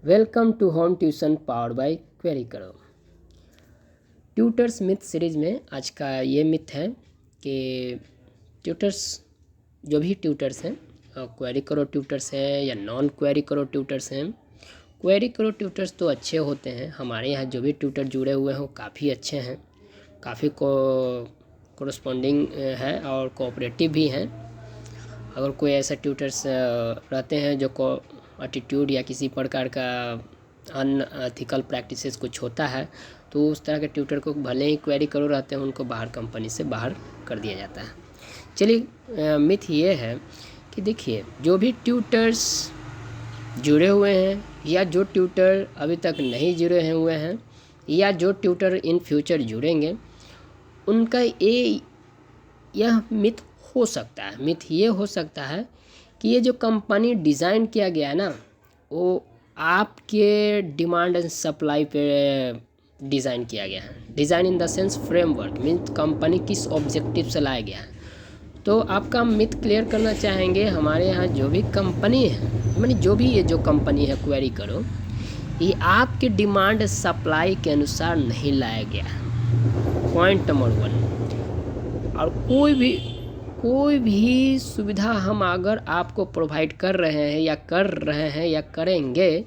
Welcome to home tuition powered by query करो। Tutors myth series में आज का ये मिथ है कि ट्यूटर्स जो भी ट्यूटर्स हैं, क्वेरी करो ट्यूटर्स हैं या नॉन क्वेरी करो ट्यूटर्स हैं। क्वेरी करो ट्यूटर्स तो अच्छे होते हैं, हमारे यहाँ जो भी ट्यूटर जुड़े हुए हैं वो काफ़ी अच्छे हैं, काफ़ी कोरस्पॉन्डिंग है और कोऑपरेटिव भी हैं। अगर कोई ऐसा ट्यूटर्स रहते हैं जो को एटीट्यूड या किसी प्रकार का अनएथिकल प्रैक्टिसेस कुछ होता है तो उस तरह के ट्यूटर को भले ही क्वेरी करो रहते हैं उनको बाहर कंपनी से बाहर कर दिया जाता है। चलिए, मिथ ये है कि देखिए, जो भी ट्यूटर्स जुड़े हुए हैं या जो ट्यूटर अभी तक नहीं जुड़े हुए हैं या जो ट्यूटर इन फ्यूचर जुड़ेंगे, उनका यह मिथ हो सकता है। मिथ ये हो सकता है कि ये जो कंपनी डिज़ाइन किया गया है ना, वो आपके डिमांड एंड सप्लाई पे डिज़ाइन किया गया है। Design in the sense framework, means company किस ऑब्जेक्टिव से लाया गया है। तो आपका मिथ क्लियर करना चाहेंगे, हमारे यहाँ जो भी कंपनी है, मानी जो भी ये जो कंपनी है क्वेरी करो, ये आपके डिमांड सप्लाई के अनुसार नहीं लाया गया है, पॉइंट नंबर 1। और कोई भी सुविधा हम अगर आपको प्रोवाइड कर रहे हैं या करेंगे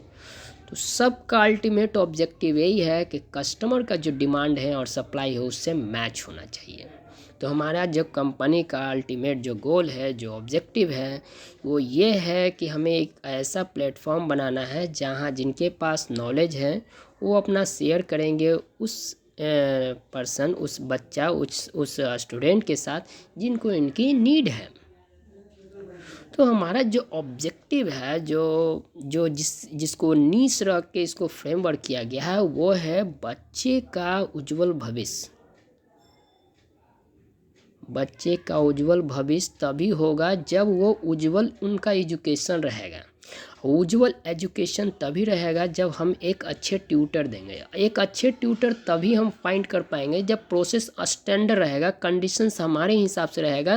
तो सबका अल्टीमेट ऑब्जेक्टिव यही है कि कस्टमर का जो डिमांड है और सप्लाई है उससे मैच होना चाहिए। तो हमारा जो कंपनी का अल्टीमेट जो गोल है, जो ऑब्जेक्टिव है, वो ये है कि हमें एक ऐसा प्लेटफॉर्म बनाना है जहाँ जिनके पास नॉलेज है वो अपना शेयर करेंगे उस पर्सन, उस बच्चा, उस स्टूडेंट के साथ जिनको इनकी नीड है। तो हमारा जो ऑब्जेक्टिव है, जो जिसको नीश रख के इसको फ्रेमवर्क किया गया है, वो है बच्चे का उज्जवल भविष्य। बच्चे का उज्जवल भविष्य तभी होगा जब वो उज्जवल उनका एजुकेशन रहेगा। उज्जवल एजुकेशन तभी रहेगा जब हम एक अच्छे ट्यूटर देंगे। एक अच्छे ट्यूटर तभी हम फाइंड कर पाएंगे जब प्रोसेस स्टैंडर्ड रहेगा, कंडीशंस हमारे हिसाब से रहेगा,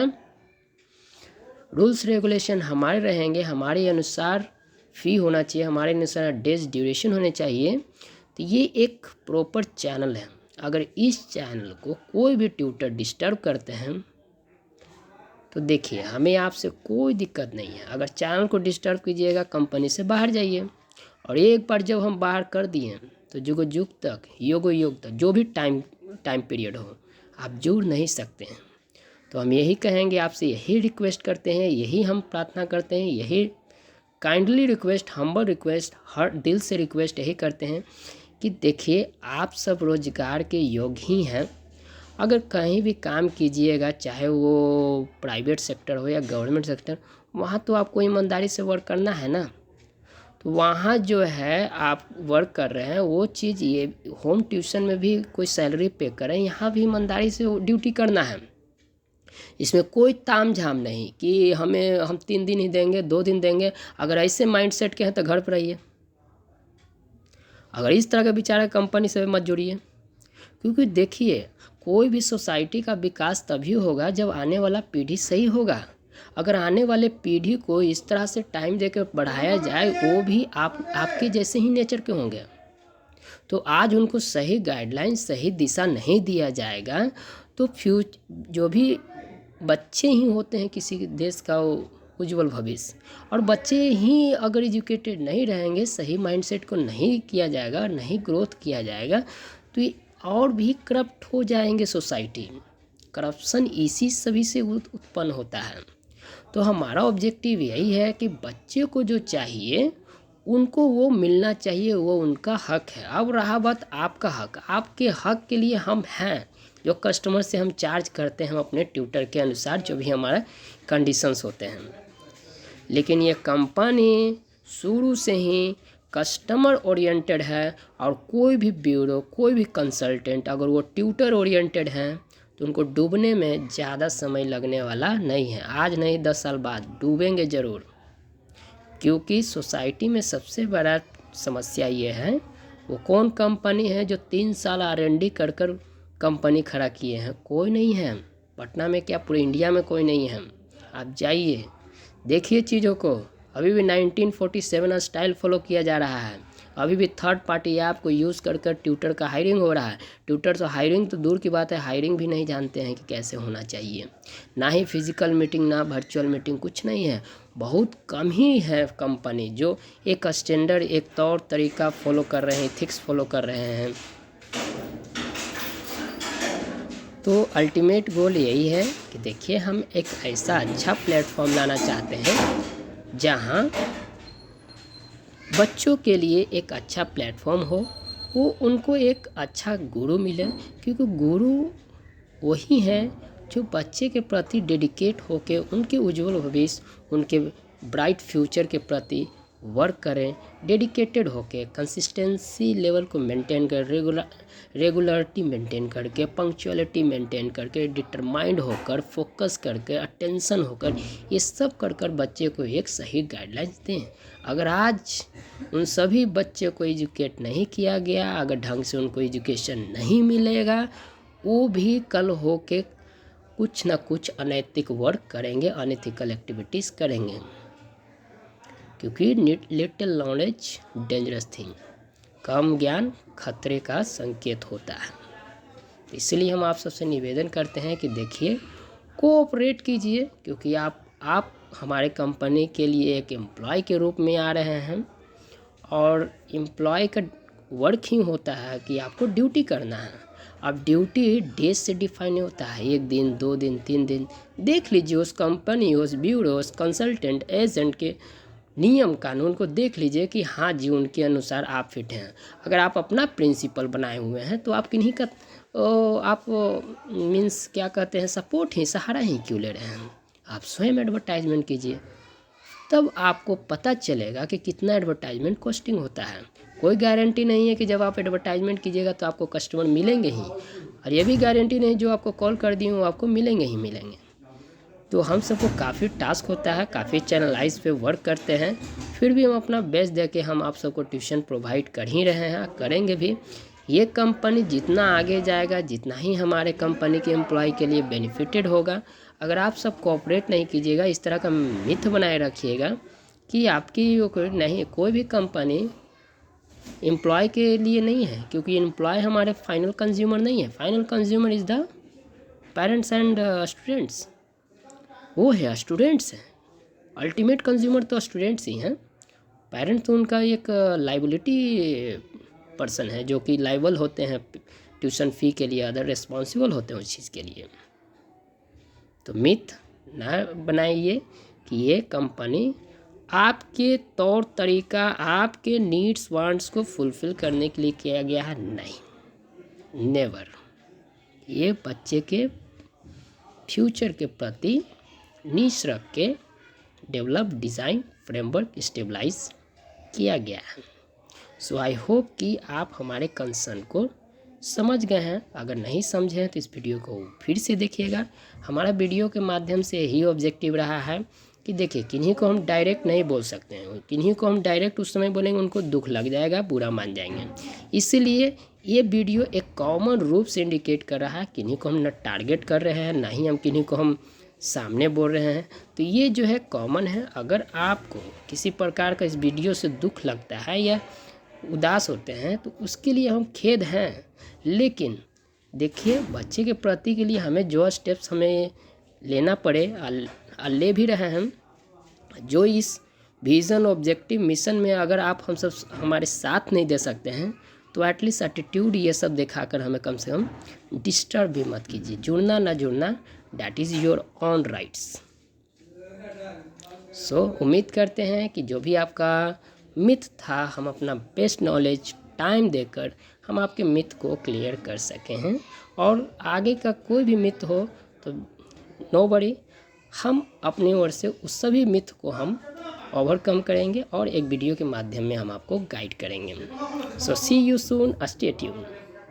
रूल्स रेगुलेशन हमारे रहेंगे, हमारे अनुसार फ़ी होना चाहिए, हमारे अनुसार डेज ड्यूरेशन होने चाहिए। तो ये एक प्रॉपर चैनल है। अगर इस चैनल को कोई भी ट्यूटर डिस्टर्ब करते हैं तो देखिए, हमें आपसे कोई दिक्कत नहीं है। अगर चैनल को डिस्टर्ब कीजिएगा, कंपनी से बाहर जाइए। और एक बार जब हम बाहर कर दिए तो युग युग तक, युग तक जो भी टाइम पीरियड हो, आप जुड़ नहीं सकते हैं। तो हम यही कहेंगे, आपसे यही रिक्वेस्ट करते हैं, यही हम प्रार्थना करते हैं, यही काइंडली रिक्वेस्ट, हम्बल रिक्वेस्ट, हर दिल से रिक्वेस्ट यही करते हैं कि देखिए, आप सब रोजगार के योग्य ही हैं। अगर कहीं भी काम कीजिएगा, चाहे वो प्राइवेट सेक्टर हो या गवर्नमेंट सेक्टर, वहाँ तो आपको ईमानदारी से वर्क करना है ना। तो वहाँ जो है आप वर्क कर रहे हैं वो चीज़, ये होम ट्यूशन में भी कोई सैलरी पे करें, यहाँ भी ईमानदारी से ड्यूटी करना है। इसमें कोई ताम झाम नहीं कि हम 3 दिन ही देंगे, 2 दिन देंगे। अगर ऐसे माइंड सेट के हैं तो घर पर रहिए। अगर इस तरह का विचार है, कंपनी से मत जुड़िए। क्योंकि देखिए, कोई भी सोसाइटी का विकास तभी होगा जब आने वाला पीढ़ी सही होगा। अगर आने वाले पीढ़ी को इस तरह से टाइम देकर बढ़ाया जाए, वो भी आपके जैसे ही नेचर के होंगे। तो आज उनको सही गाइडलाइन, सही दिशा नहीं दिया जाएगा तो जो भी बच्चे ही होते हैं किसी देश का उज्जवल भविष्य। और बच्चे ही अगर एजुकेटेड नहीं रहेंगे, सही माइंडसेट को नहीं किया जाएगा, नहीं ग्रोथ किया जाएगा, तो ये और भी करप्ट हो जाएंगे सोसाइटी। करप्शन इसी सभी से उत्पन्न होता है। तो हमारा ऑब्जेक्टिव यही है कि बच्चे को जो चाहिए उनको वो मिलना चाहिए, वो उनका हक है। अब रहा बात आपका हक, आपके हक के लिए हम हैं। जो कस्टमर से हम चार्ज करते हैं अपने ट्यूटर के अनुसार, जो भी हमारा कंडीशंस होते हैं। लेकिन ये कंपनी शुरू से ही कस्टमर ओरिएंटेड है। और कोई भी ब्यूरो, कोई भी कंसल्टेंट अगर वो ट्यूटर ओरिएंटेड हैं तो उनको डूबने में ज़्यादा समय लगने वाला नहीं है। आज नहीं, 10 साल बाद डूबेंगे ज़रूर। क्योंकि सोसाइटी में सबसे बड़ा समस्या ये है, वो कौन कंपनी है जो 3 साल R&D कर कंपनी खड़ा किए हैं? कोई नहीं है। पटना में क्या, पूरे इंडिया में कोई नहीं है। आप जाइए, देखिए चीज़ों को। अभी भी 1947 स्टाइल फॉलो किया जा रहा है। अभी भी थर्ड पार्टी ऐप को यूज़ कर ट्यूटर का हायरिंग हो रहा है। ट्यूटर तो हायरिंग तो दूर की बात है, हायरिंग भी नहीं जानते हैं कि कैसे होना चाहिए। ना ही फिजिकल मीटिंग, ना वर्चुअल मीटिंग, कुछ नहीं है। बहुत कम ही है कंपनी जो एक स्टैंडर्ड, एक तौर तरीका फॉलो कर रहे हैं, एथिक्स फॉलो कर रहे हैं। तो अल्टीमेट गोल यही है कि देखिए, हम एक ऐसा अच्छा प्लेटफॉर्म लाना चाहते हैं जहां बच्चों के लिए एक अच्छा प्लेटफॉर्म हो, वो उनको एक अच्छा गुरु मिले, क्योंकि गुरु वही है जो बच्चे के प्रति डेडिकेट होके उनके उज्जवल भविष्य, उनके ब्राइट फ्यूचर के प्रति वर्क करें, डेडिकेटेड होके, कंसिस्टेंसी लेवल को मेंटेन कर, रेगुलरिटी मेंटेन करके, पंक्चुअलिटी मेंटेन करके, डिटरमाइंड होकर, फोकस करके, अटेंशन होकर, ये सब कर बच्चे को एक सही गाइडलाइंस दें। अगर आज उन सभी बच्चे को एजुकेट नहीं किया गया, अगर ढंग से उनको एजुकेशन नहीं मिलेगा, वो भी कल होके कुछ ना कुछ अनैतिक वर्क करेंगे, अनएथिकल एक्टिविटीज़ करेंगे, क्योंकि लिटिल नॉलेज डेंजरस थिंग, कम ज्ञान खतरे का संकेत होता है। इसलिए हम आप सबसे निवेदन करते हैं कि देखिए, कोऑपरेट कीजिए, क्योंकि आप हमारे कंपनी के लिए एक एम्प्लॉय के रूप में आ रहे हैं, और एम्प्लॉय का वर्क ही होता है कि आपको ड्यूटी करना है। अब ड्यूटी डेज से डिफाइन नहीं होता है, 1 दिन, 2 दिन, 3 दिन। देख लीजिए उस कंपनी, उस ब्यूरो, उस कंसल्टेंट, एजेंट के नियम कानून को देख लीजिए कि हाँ जी, उनके अनुसार आप फिट हैं। अगर आप अपना प्रिंसिपल बनाए हुए हैं तो आप किन्हीं का आप मीन्स क्या कहते हैं, सपोर्ट ही, सहारा ही क्यों ले रहे हैं? आप स्वयं एडवर्टाइजमेंट कीजिए, तब आपको पता चलेगा कि कितना एडवर्टाइजमेंट कॉस्टिंग होता है। कोई गारंटी नहीं है कि जब आप एडवर्टाइजमेंट कीजिएगा तो आपको कस्टमर मिलेंगे ही, और ये भी गारंटी नहीं जो आपको कॉल कर दिए वो आपको मिलेंगे ही मिलेंगे। तो हम सबको काफ़ी टास्क होता है, काफ़ी चैनलाइज पे वर्क करते हैं, फिर भी हम अपना बेस्ट दे के हम आप सबको ट्यूशन प्रोवाइड कर ही रहे हैं, करेंगे भी। ये कंपनी जितना आगे जाएगा, जितना ही हमारे कंपनी के एम्प्लॉय के लिए बेनिफिटेड होगा। अगर आप सब कोऑपरेट नहीं कीजिएगा, इस तरह का मिथ बनाए रखिएगा कि आपकी कोई भी कंपनी एम्प्लॉय के लिए नहीं है, क्योंकि एम्प्लॉय हमारे फाइनल कंज्यूमर नहीं है। Final consumer is the parents and students, वो है स्टूडेंट्स हैं। अल्टीमेट कंज्यूमर तो स्टूडेंट्स ही हैं। पेरेंट्स तो उनका एक लाइबिलिटी पर्सन है, जो कि लाइबल होते हैं ट्यूशन फ़ी के लिए, अदर रिस्पॉन्सिबल होते हैं उस चीज़ के लिए। तो मिथ ना बनाइए कि ये कंपनी आपके तौर तरीका, आपके नीड्स वांट्स को फुलफ़िल करने के लिए किया गया है, नहीं, नेवर। ये बच्चे के फ्यूचर के प्रति नीश रख के डेवलप, डिज़ाइन, फ्रेमवर्क स्टेबलाइज किया गया है। सो आई होप कि आप हमारे कंसर्न को समझ गए हैं। अगर नहीं समझे हैं तो इस वीडियो को फिर से देखिएगा। हमारा वीडियो के माध्यम से यही ऑब्जेक्टिव रहा है कि देखिए, किन्हीं को हम डायरेक्ट नहीं बोल सकते हैं, किन्हीं को हम डायरेक्ट उस समय बोलेंगे उनको दुख लग जाएगा, बुरा मान जाएंगे। इसीलिए ये वीडियो एक कॉमन रूप से इंडिकेट कर रहा है, किन्हीं को हम न टारगेट कर रहे हैं, ना ही हम किन्हीं को हम सामने बोल रहे हैं। तो ये जो है कॉमन है। अगर आपको किसी प्रकार का इस वीडियो से दुख लगता है या उदास होते हैं तो उसके लिए हम खेद हैं, लेकिन देखिए, बच्चे के प्रति के लिए हमें जो स्टेप्स हमें लेना पड़े ले भी रहे हैं। जो इस विज़न, ऑब्जेक्टिव, मिशन में अगर आप हम सब हमारे साथ नहीं दे सकते हैं तो एटलीस्ट एटीट्यूड ये सब दिखाकर हमें कम से कम डिस्टर्ब भी मत कीजिए। जुड़ना ना जुड़ना, that is your own rights. So उम्मीद करते हैं कि जो भी आपका मिथ था, हम अपना बेस्ट नॉलेज टाइम देकर हम आपके मिथ को क्लियर कर सके हैं। और आगे का कोई भी मिथ हो तो नो वरी, हम अपनी ओर से उस सभी मिथ को हम ओवरकम करेंगे और एक वीडियो के माध्यम में हम आपको गाइड करेंगे। सो सी यू सून, स्टे ट्यून्ड।